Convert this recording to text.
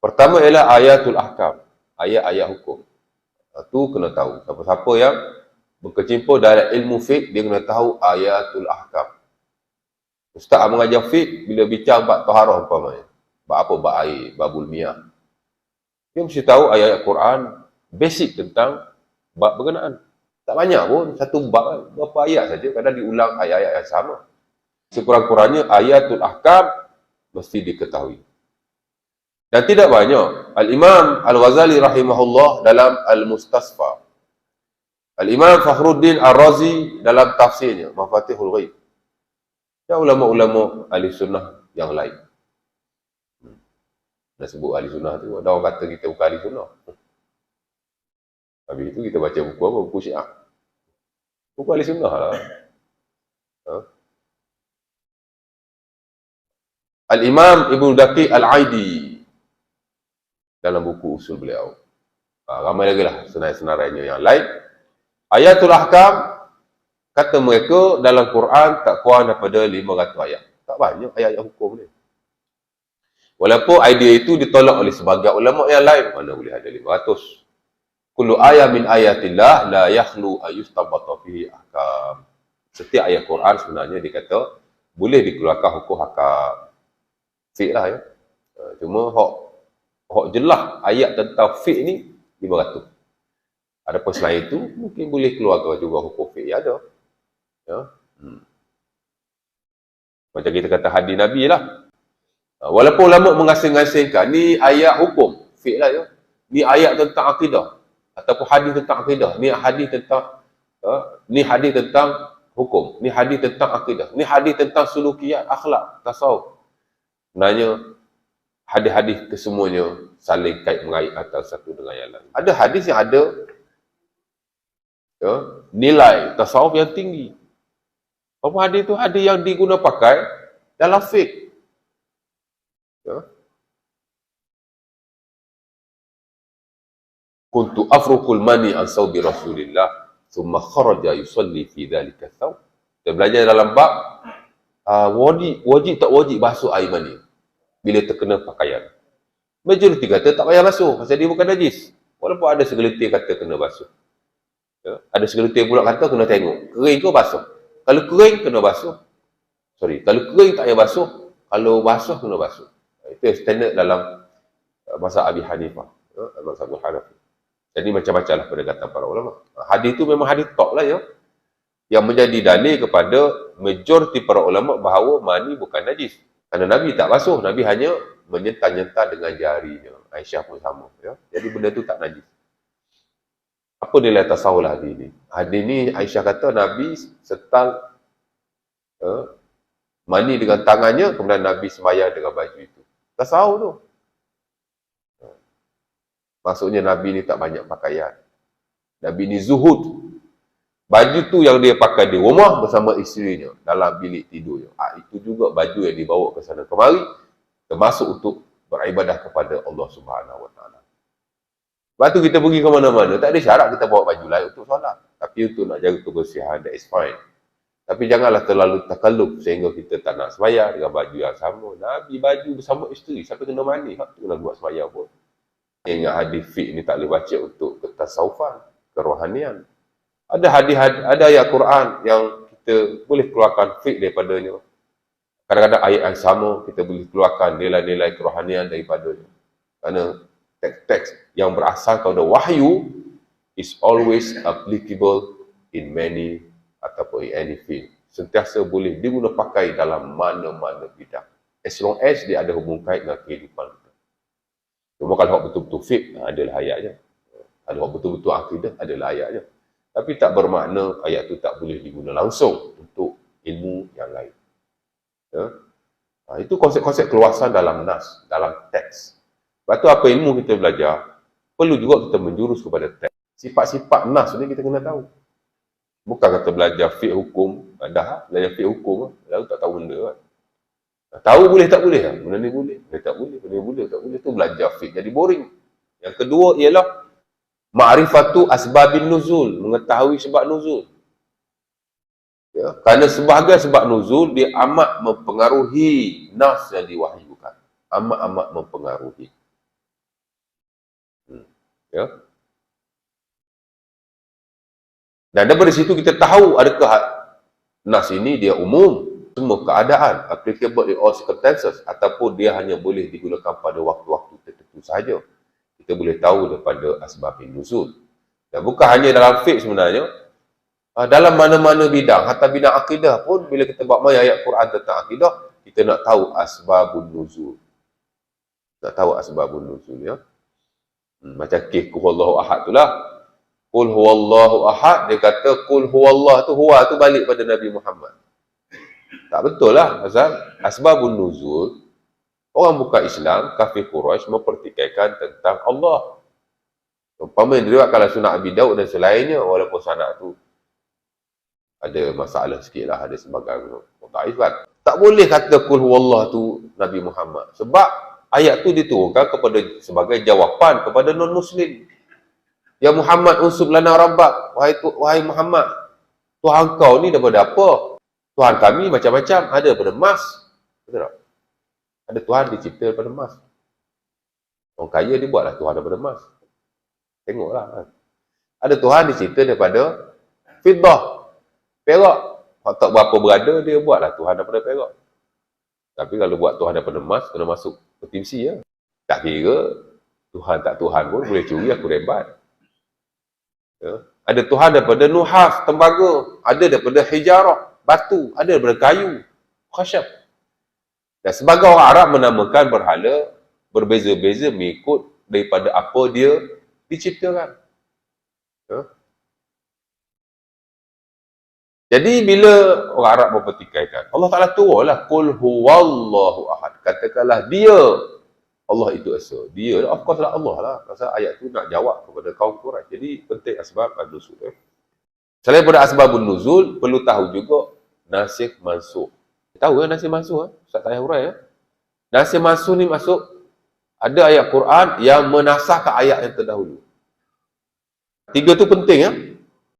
Pertama ialah ayatul ahkam, ayat-ayat hukum. Itu kena tahu. Siapa-siapa yang berkecimpung dalam ilmu fiqh, dia kena tahu ayatul ahkam. Ustaz mengajar fiqh, bila bincang bab taharah umpamanya, bab apa? Bab air, babul miyah. Dia mesti tahu ayat-ayat Quran, basic tentang bab berkenaan. Tak banyak pun, satu bab, berapa ayat saja, kadang diulang ayat-ayat yang sama. Sekurang-kurangnya ayatul ahkam mesti diketahui. Dan tidak banyak. Al-Imam Al-Ghazali rahimahullah dalam Al-Mustasfa. Al-Imam Fakhruddin Ar-Razi dalam tafsirnya, Mafatihul Ghaib. Dan ulama-ulama ahli sunnah yang lain. Nak sebut ahli sunnah tu, ada orang kata kita bukan ahli sunnah. Habis itu kita baca buku apa? Buku Syiah. Buku ahli sunnah lah. Al-Imam Ibn Daqiq Al-Aidi dalam buku usul beliau. Ramai lagi lah senarai-senarainya yang lain. Ayatul ahkam, kata mereka dalam Quran tak kurang daripada 500 ayat. Tak banyak ayat-ayat hukum ni. Walaupun idea itu ditolak oleh sebagian ulama yang lain. Mana boleh ada 500. Kullu ayat min ayatillah la yakhlu ayustabata fihi ahkam. Setiap ayat Quran sebenarnya dikata boleh dikeluarkan hukum hakam. Fiqh lah ya. Cuma hak jelas ayat tentang fiqh ni 500. Adapun selain itu mungkin boleh keluarkan juga hukum fiqh ada. Ya. Macam kita kata hadis Nabi lah. Walaupun ulama mengasing-asingkan ni ayat hukum fiqh lah ya. Ni ayat tentang akidah ataupun hadis tentang akidah. Ni hadis tentang hukum. Ni hadis tentang akidah. Ni hadis tentang sulukiyat, akhlak, tasawuf. Sebenarnya hadis-hadis kesemuanya saling kait mengait antara satu dengan yang lain. Ada hadis yang ada ya, nilai tasawuf yang tinggi. Apa hadis itu hadis yang digunakan pakai dalam fiqh. Ya. Kuntu afruqul mani an sawbi Rasulillah thumma kharaja yusalli fi dhalika thawb. Kita belajar dalam bab wajib tak wajib basuh air mani bila terkena pakaian. Majoriti kata tak payah basuh pasal dia bukan najis. Walaupun ada segelintir kata kena basuh. Ya. Ada segelintir pula kata kena tengok. Kering ke basuh? Kalau kering kena basuh. Kalau kering tak payah basuh. Kalau basuh kena basuh. Itu yang standard dalam mazhab Abi Hanifah. Mazhab Hanafi. Jadi macam-macam lah pendekatan para ulama. Hadis itu memang hadis tok lah ya. Yang menjadi dalil kepada majoriti para ulama bahawa mani bukan najis. Kerana Nabi tak basuh. Nabi hanya menyental-nyental dengan jarinya. Aisyah pun sama. Ya. Jadi benda tu tak najis. Apa nilai tasawuf hadis ni? Hadis ni Aisyah kata Nabi setal mani dengan tangannya, kemudian Nabi sembahyang dengan baju itu. Tasawuf tu. Maksudnya Nabi ni tak banyak pakaian. Nabi ni zuhud. Baju tu yang dia pakai di rumah bersama isterinya dalam bilik tidurnya. Itu juga baju yang dibawa ke sana kemari, termasuk untuk beribadah kepada Allah Subhanahu Wa Taala. Lepas tu kita pergi ke mana-mana, tak ada syarat kita bawa baju lain untuk solat. Tapi untuk nak jaga kebersihan, that is fine. Tapi janganlah terlalu takalluf sehingga kita tak nak sembahyang dengan baju yang sama. Nabi baju bersama isteri, siapa kena mandi, hak tu nak buat sembahyang pun. Ingat hadis fiqh ni tak boleh baca untuk ketasawufan, kerohanian. Ada hadis, ada ayat Quran yang kita boleh keluarkan fiqh daripadanya. Kadang-kadang ayat yang sama kita boleh keluarkan nilai-nilai kerohanian daripadanya. Kerana teks-teks yang berasal kepada wahyu is always applicable in many ataupun in any field. Sentiasa boleh diguna pakai dalam mana-mana bidang. As long as dia ada hubung kait dengan kehidupan kita. Cuma kalau hak betul-betul fiqh, adalah ayatnya. Kalau hak betul-betul akidah, adalah ayatnya. Tapi tak bermakna ayat tu tak boleh diguna langsung untuk ilmu yang lain. Ya? Itu konsep-konsep keluasan dalam nas, dalam teks. Sebab tu apa ilmu kita belajar, perlu juga kita menjurus kepada teks. Sifat-sifat nas ni kita kena tahu. Bukan kata belajar fiqh hukum, dah belajar fiqh hukum, lalu tak tahu benda kan. Tahu boleh tak boleh? Benda ni boleh, boleh tak boleh, benda ni boleh tak boleh. Tu belajar fiqh jadi boring. Yang kedua ialah ma'rifatu asbabin nuzul, mengetahui sebab nuzul. Ya, kerana sebahagian sebab nuzul dia amat mempengaruhi nas yang diwahyukan. Amat-amat mempengaruhi. Ya. Dan dari situ kita tahu adakah nas ini dia umum, semua keadaan, applicable in all circumstances, ataupun dia hanya boleh digunakan pada waktu-waktu tertentu sahaja. Kita boleh tahu daripada asbabun nuzul. Dan bukan hanya dalam fiqh sebenarnya, dalam mana-mana bidang, hatta bidang akidah pun, bila kita buat main ayat Quran tentang akidah, kita nak tahu asbabun nuzul. Nak tahu asbabun nuzul, ya. Macam kisah Qul Huwallahu Ahad tu lah. Qul Huwallahu Ahad, dia kata Qul Huwallah tu, huwa tu balik pada Nabi Muhammad. Tak betul lah, pasal asbabun nuzul, orang bukan Islam, kafir Quraisy mempertikaikan tentang Allah. Umpama diriwayatkan Sunan Abi Daud dan selainnya, walaupun sanad tu ada masalah sikit lah, ada sebagai mutaif kan. Tak boleh kata Qul Huwallah tu Nabi Muhammad. Sebab ayat tu diturunkan kepada sebagai jawapan kepada non-Muslim. Ya Muhammad unsub lana rabbak. Wahai Muhammad, Tuhan kau ni daripada apa? Tuhan kami macam-macam. Ada daripada emas. Betul tak? Ada Tuhan dicipta daripada emas. Orang kaya dia buatlah Tuhan daripada emas. Tengoklah kan. Ada Tuhan dicipta daripada fiddah, perak. Kalau tak berapa berada, dia buatlah Tuhan daripada perak. Tapi kalau buat Tuhan daripada emas, kena masuk petimsi ya. Tak kira Tuhan tak Tuhan pun boleh curi, aku rebat. Ya. Ada Tuhan daripada nuhas, tembaga. Ada daripada hijarah, batu. Ada daripada kayu, khasyab. Dan sebagai orang Arab menamakan berhala berbeza-beza mengikut daripada apa dia diciptakan. Ya. Jadi bila orang Arab mempertikaikan, Allah Ta'ala turunlah Qul Huwallahu Ahad. Katakanlah dia, Allah itu esa. Dia, of course lah Allah lah. Pasal ayat tu nak jawab kepada kaum Quraisy. Jadi penting asbab an-nuzul. Selain daripada asbabun nuzul, perlu tahu juga nasikh mansukh. Tahu ya nasikh mansukh? Ustaz Tahir Hurai ya. Nasikh mansukh ni masuk, ada ayat Quran yang menasahkan ayat yang terdahulu. Tiga tu penting ya.